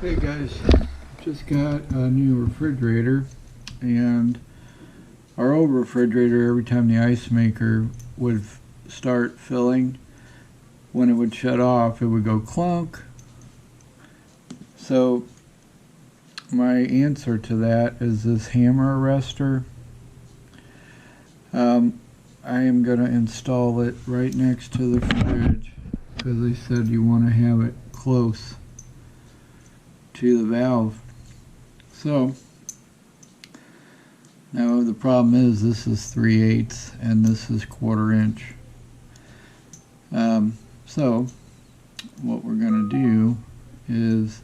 Hey guys, just got a new refrigerator, and our old refrigerator, every time the ice maker would start filling, when it would shut off, it would go clunk. So my answer to that is this hammer arrestor. I am going to install it right next to the fridge because they said you want to have it close to the valve. So now the problem is this is 3/8 and this is 1/4 inch. So what we're going to do is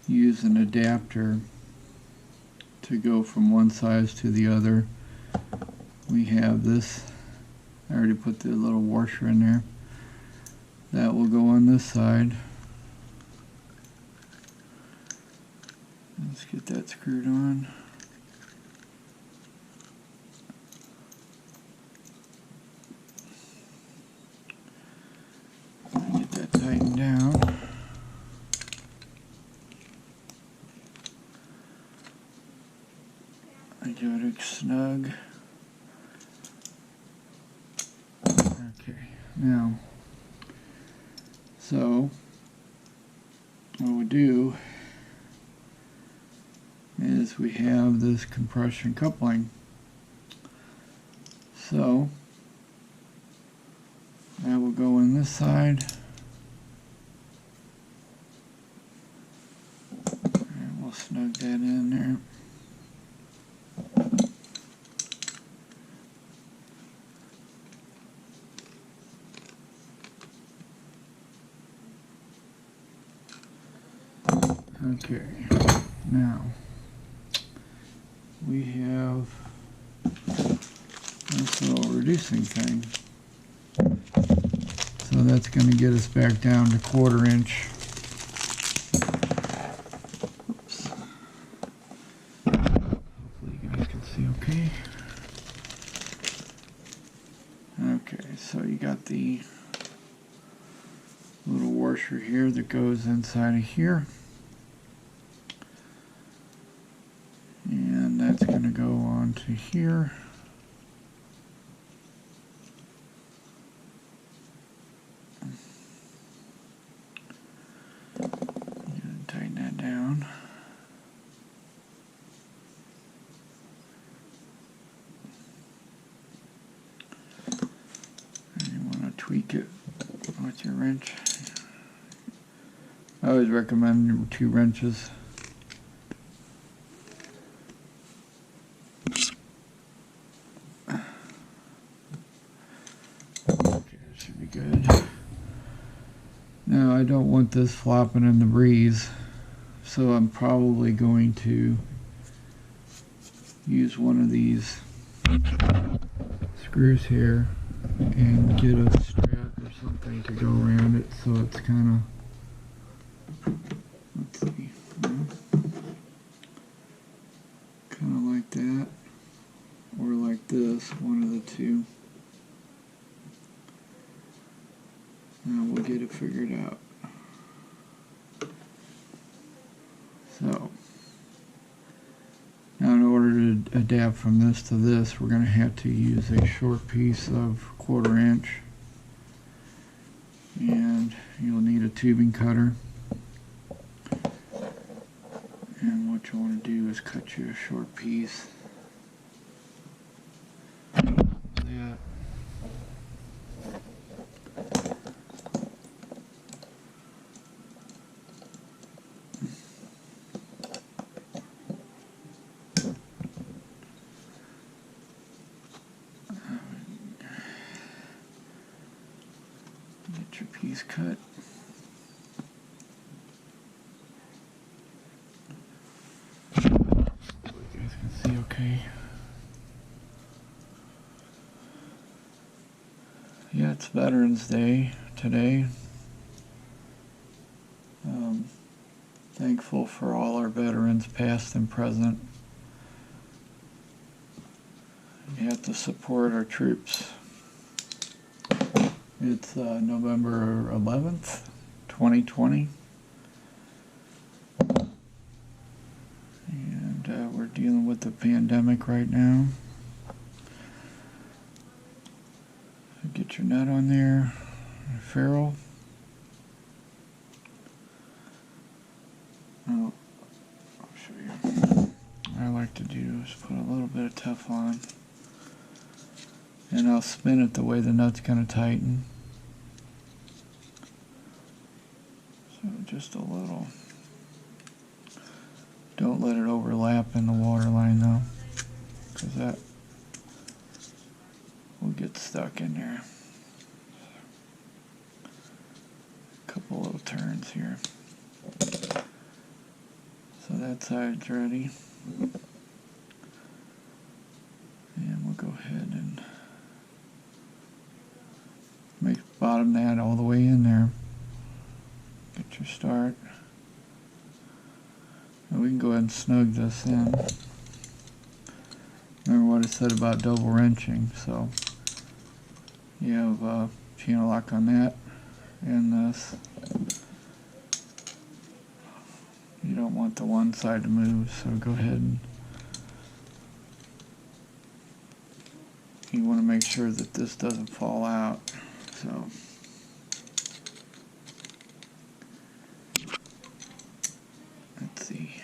use an adapter to go from one size to the other. We have this, I already put the little washer in there. That will go on this side. Let's get that screwed on. Get that tightened down. I do it snug. Okay, now, so what we do is we have this compression coupling. So that will go in this side, and we'll snug that in there. Okay, now we have this little reducing thing. So that's going to get us back down to 1/4 inch. Oops. Hopefully you guys can see okay. Okay, so you got the little washer here that goes inside of here. And that's going to go on to here. And tighten that down. And you want to tweak it with your wrench. I always recommend 2 wrenches. Good. Now I don't want this flopping in the breeze, so I'm probably going to use one of these screws here and get a strap or something to go around it so it's kind of, let's see, kind of like that or like this, one of the two. Now we'll get it figured out. So, now in order to adapt from this to this, we're going to have to use a short piece of 1/4 inch. And you'll need a tubing cutter. And what you want to do is cut you a short piece. That. Get your piece cut. You guys can see okay. Yeah, it's Veterans Day today. Thankful for all our veterans, past and present. You have to support our troops. It's November 11th, 2020. with the pandemic right now. Get your nut on there, ferrule. Oh, I'll show you. What I like to do is put a little bit of Teflon, and I'll spin it the way the nut's going to tighten. So just a little. Don't let it overlap in the water line though, because that will get stuck in there. A couple little turns here. So that side's ready. And we'll go ahead and bottom that all the way in there. Get your start. And we can go ahead and snug this in. Remember what I said about double wrenching, so you have channel lock on that and this. You don't want the one side to move, so go ahead and you want to make sure that this doesn't fall out. So let's see.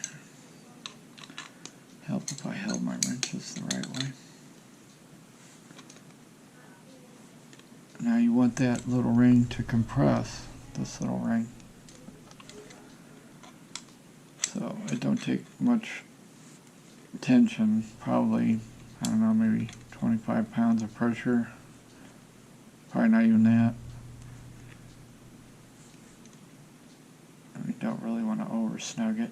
Help if I held my wrenches the right way. Now you want that little ring to compress, this little ring. So it don't take much tension, probably, I don't know, maybe 25 pounds of pressure. Probably not even that. We don't really want to over snug it.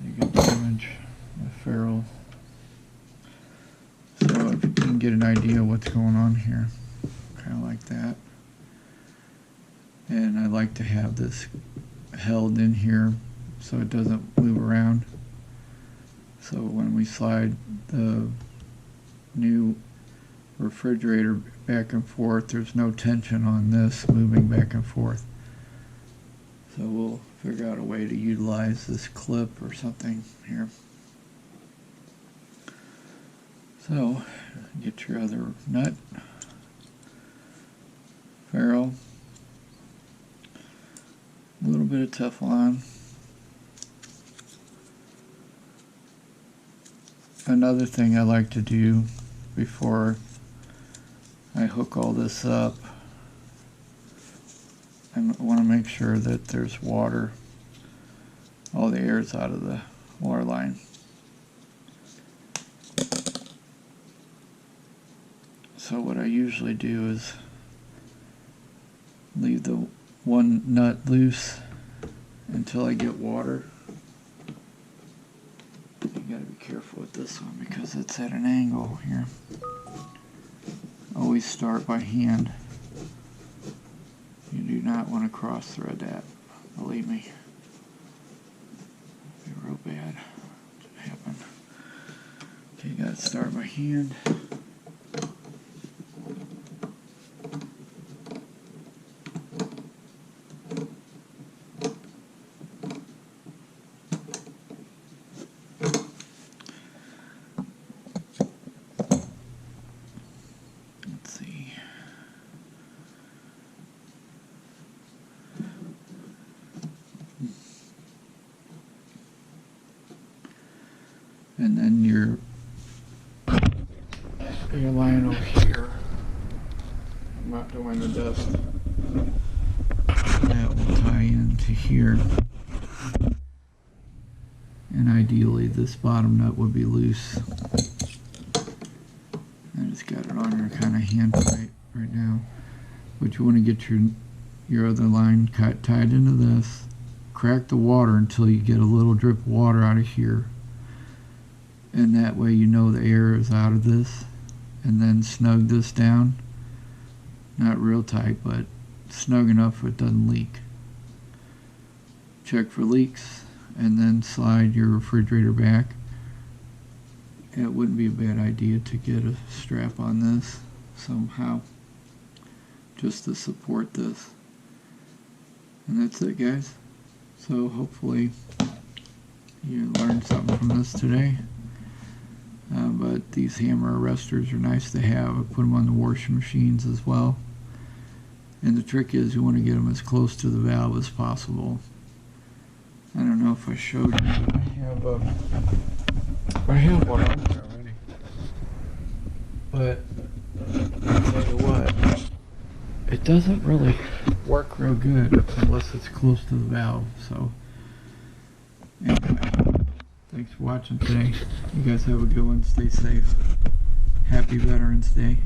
You get damage the ferrule. So if you can get an idea of what's going on here, kind of like that. And I like to have this held in here so it doesn't move around. So when we slide the new refrigerator back and forth, there's no tension on this moving back and forth. So we'll figure out a way to utilize this clip or something here. So get your other nut, ferrule, a little bit of Teflon. Another thing I like to do before I hook all this up, I want to make sure that there's water, all the air is out of the water line. So what I usually do is leave the one nut loose until I get water. You gotta be careful with this one because it's at an angle here. Always start by hand. You do not want to cross thread that, believe me. It'd be real bad to happen. Okay, you gotta start by hand. And then your line over here, I'm not doing the dust, that will tie into here. And ideally this bottom nut would be loose. I just got it on here kind of hand tight right now. But you want to get your other line tied into this. Crack the water until you get a little drip of water out of here. And that way you know the air is out of this. And then snug this down. Not real tight, but snug enough so it doesn't leak. Check for leaks and then slide your refrigerator back. It wouldn't be a bad idea to get a strap on this somehow, just to support this. And that's it, guys. So hopefully you learned something from this today. But these hammer arrestors are nice to have. I put them on the washing machines as well. And the trick is you want to get them as close to the valve as possible. I don't know if I showed you, but I have one on there already. But I'll tell you what, it doesn't really work real good unless it's close to the valve. So anyway, thanks for watching today. You guys have a good one. Stay safe. Happy Veterans Day.